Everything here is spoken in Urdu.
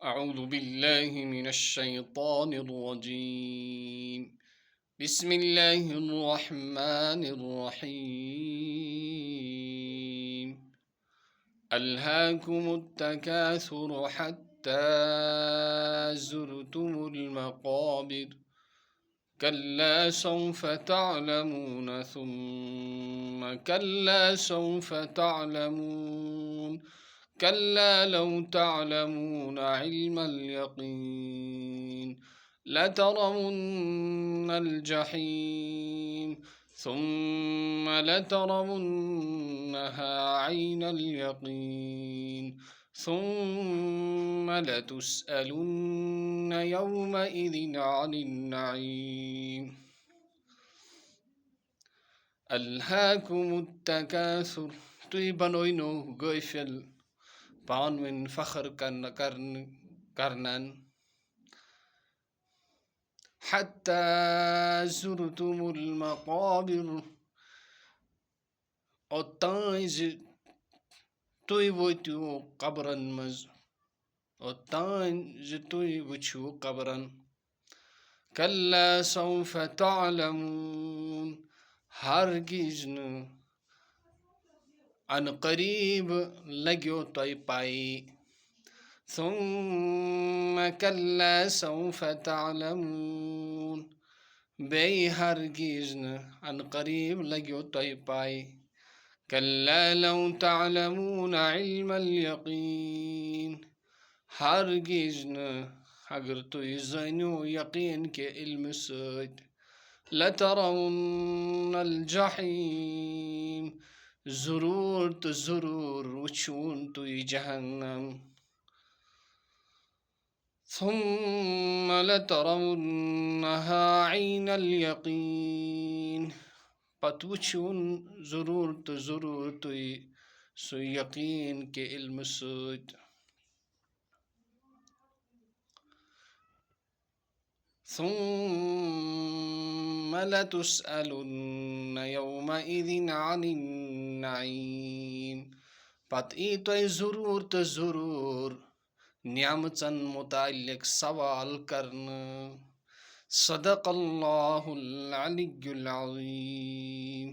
أعوذ بالله من الشيطان الرجيم بسم الله الرحمن الرحيم ألهاكم التكاثر حتى زرتم المقابر كلا سوف تعلمون ثم كلا سوف تعلمون كلا لو تعلمون علم اليقين لترون الجحيم ثم لترونها عين اليقين ثم لتسألن يومئذ عن النعيم ألهاكم التكاثر بنوينو غيفل پانوین فخر کرنن حتى زرتم المقابر اوتان تُوی وٲتِو قبرن منٛز اوتان تُوی وٕچھِو قبرن كلا سوف تعلمون ہرگز نہٕ ان قریب لگیو تۄہہِ پاے ثم كلا سوف تعلمون بیٚیہِ ہرگز نہٕ ان قریب لگیو تۄہہِ پاے كلا لو تعلمون علم اليقين ہرگز نہٕ اگر تُہۍ زٲنِو یقیٖن کہِ علمہٕ سۭتۍ لترون الجحيم ضروٗر تہٕ ضروٗر وٕچھوُن تُہۍ جہنم ثم لترونها عين اليقين پتہٕ وٕچھوُن ضروٗر تہٕ ضروٗر تُہۍ سُہ یقیٖن کہِ علمہٕ سۭتۍ ثم لتسألن يومئذ عن النعيم پتہٕ یی تۄہہِ ضروٗر تہٕ ضروٗر نعمژن متعلق سوال کرنہٕ صدق الله العلي العظيم